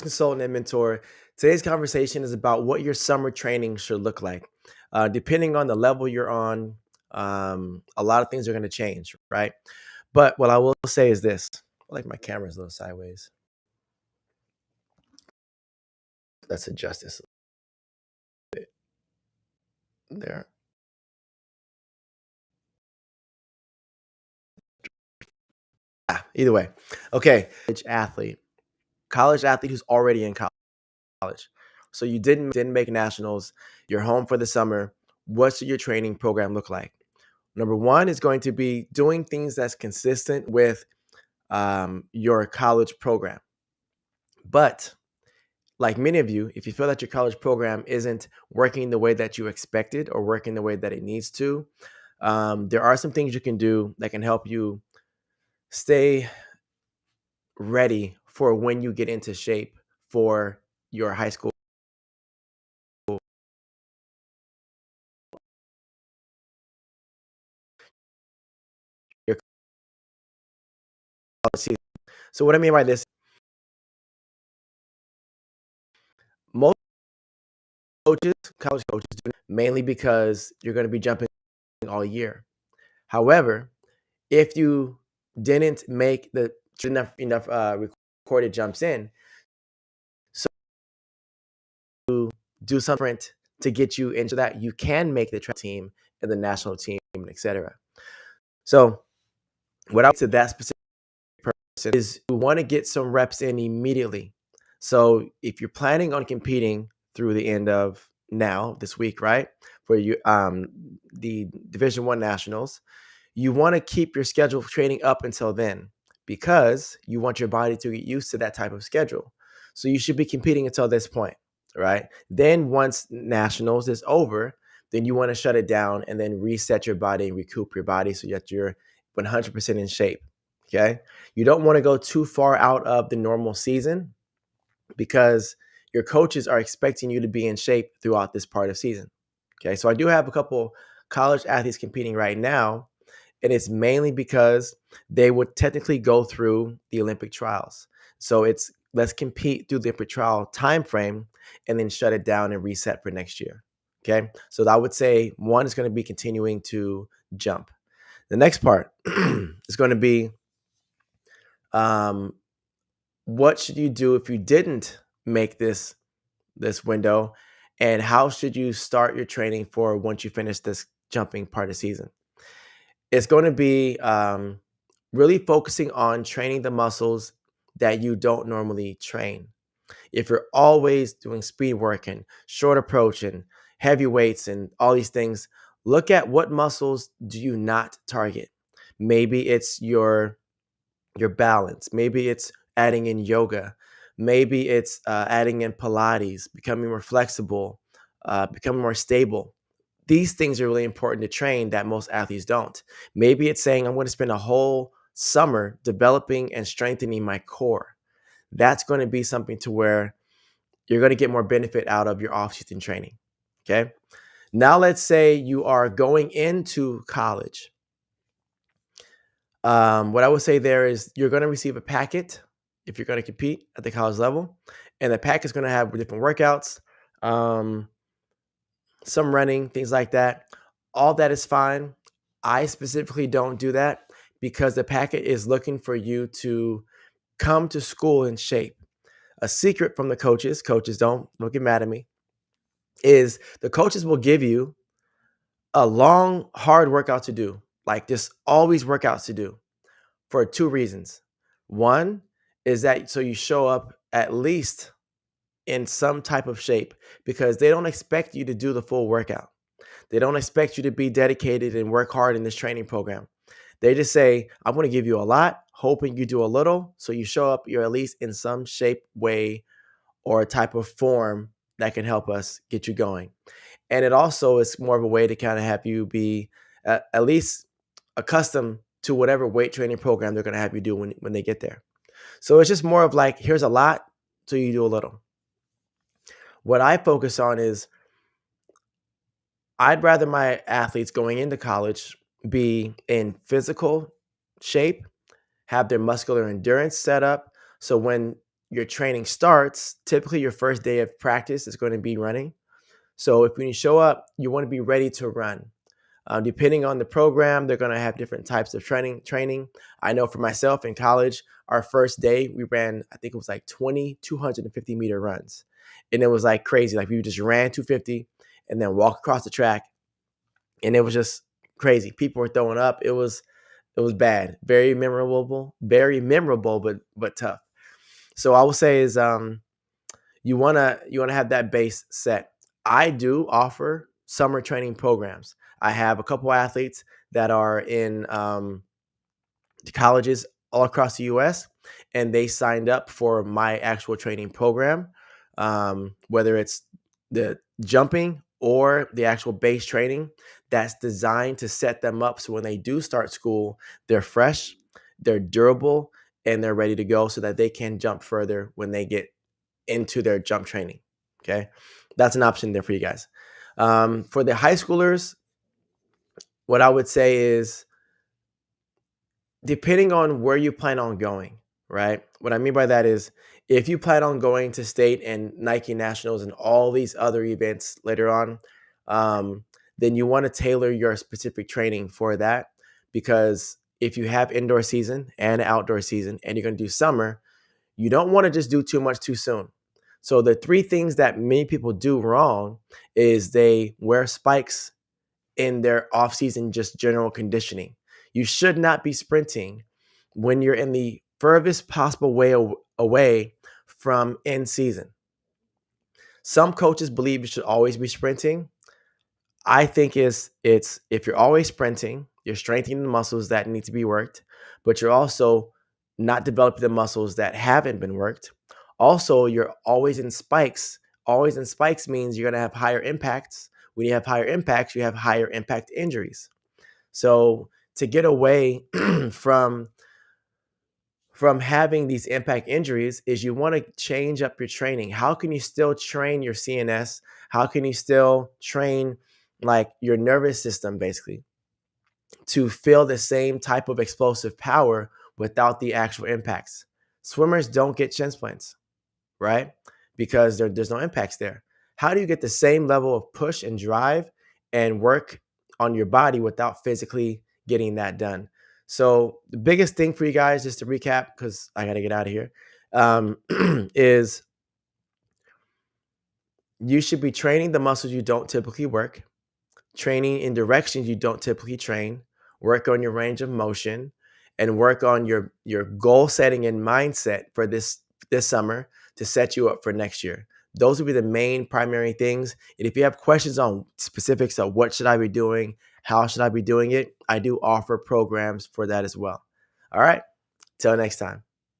Consultant and mentor. Today's conversation is about what your summer training should look like. Depending on the level you're on, a lot of things are going to change, right? But what I will say is this: I like my camera's a little sideways. Let's adjust this a bit there. Either way, okay. College athlete who's already in college. So you didn't make nationals. You're home for the summer. What should your training program look like? Number one is going to be doing things that's consistent with your college program. But like many of you, if you feel that your college program isn't working the way that you expected or working the way that it needs to, there are some things you can do that can help you stay ready for when you get into shape for your high school, your college season. So what I mean by this, most coaches, college coaches, do it mainly because you're going to be jumping all year. However, if you didn't make the enough recorded jumps in, so do something different to get you into that, you can make the team and the national team, etc. So, what I would say to that specific person is you want to get some reps in immediately. So, if you're planning on competing through the end of now this week, right, for you the Division One nationals, you want to keep your schedule training up until then because you want your body to get used to that type of schedule. So you should be competing until this point, right? Then once nationals is over, then you want to shut it down and then reset your body and recoup your body so that you're 100% in shape. Okay. You don't want to go too far out of the normal season because your coaches are expecting you to be in shape throughout this part of season. Okay. So I do have a couple college athletes competing right now, and it's mainly because they would technically go through the Olympic trials. So it's let's compete through the Olympic trial time frame and then shut it down and reset for next year. Okay. So I would say one is going to be continuing to jump. The next part is going to be um, what should you do if you didn't make this window, and how should you start your training for once you finish this jumping part of season? It's going to be really focusing on training the muscles that you don't normally train. If you're always doing speed work and short approach and heavy weights and all these things, look at what muscles do you not target. Maybe it's your balance. Maybe it's adding in yoga. Maybe it's adding in Pilates, becoming more flexible, becoming more stable. These things are really important to train that most athletes don't. Maybe it's saying, I'm going to spend a whole summer developing and strengthening my core. That's going to be something to where you're going to get more benefit out of your off-season training. Okay. Now, let's say you are going into college. What I would say there is you're going to receive a packet if you're going to compete at the college level, and the packet is going to have different workouts, um, some running, things like that. All that is fine. I specifically don't do that because the packet is looking for you to come to school in shape. A secret from the coaches don't get mad at me, is the coaches will give you a long, hard workout to do, like just always workouts to do for two reasons. One is that so you show up at least in some type of shape because they don't expect you to do the full workout. They don't expect you to be dedicated and work hard in this training program. They just say, I'm going to give you a lot, hoping you do a little. So you show up, you're at least in some shape, way, or a type of form that can help us get you going. And it also is more of a way to kind of have you be at least accustomed to whatever weight training program they're going to have you do when they get there. So it's just more of like, here's a lot, so you do a little. What I focus on is I'd rather my athletes going into college be in physical shape, have their muscular endurance set up. So when your training starts, typically your first day of practice is going to be running. So if when you show up, you want to be ready to run. Depending on the program, they're going to have different types of training. I know for myself in college, our first day we ran, I think it was like 20 250-meter runs, and it was like crazy. Like we just ran 250 and then walk across the track, and it was just crazy. People were throwing up. It was bad, very memorable, but tough. So I would say is you wanna have that base set. I do offer summer training programs. I have a couple athletes that are in colleges all across the U.S. and they signed up for my actual training program, whether it's the jumping or the actual base training that's designed to set them up so when they do start school, they're fresh, they're durable, and they're ready to go so that they can jump further when they get into their jump training. Okay. That's an option there for you guys. For the high schoolers, what I would say is depending on where you plan on going, right? What I mean by that is if you plan on going to state and Nike Nationals and all these other events later on, then you want to tailor your specific training for that. Because if you have indoor season and outdoor season and you're going to do summer, you don't want to just do too much too soon. So the three things that many people do wrong is they wear spikes in their off-season just general conditioning. You should not be sprinting when you're in the furthest possible way away from in season. Some coaches believe you should always be sprinting. I think it's if you're always sprinting, you're strengthening the muscles that need to be worked, but you're also not developing the muscles that haven't been worked. Also, you're always in spikes. Always in spikes means you're going to have higher impacts. When you have higher impacts, you have higher impact injuries. So to get away from having these impact injuries is you want to change up your training. How can you still train your CNS? How can you still train like your nervous system basically to feel the same type of explosive power without the actual impacts? Swimmers don't get shin splints, right? Because there's no impacts there. How do you get the same level of push and drive and work on your body without physically getting that done? So the biggest thing for you guys, just to recap, because I got to get out of here, is you should be training the muscles you don't typically work, training in directions you don't typically train, work on your range of motion, and work on your goal setting and mindset for this summer to set you up for next year. Those will be the main primary things. And if you have questions on specifics of what should I be doing, how should I be doing it, I do offer programs for that as well. All right, till next time.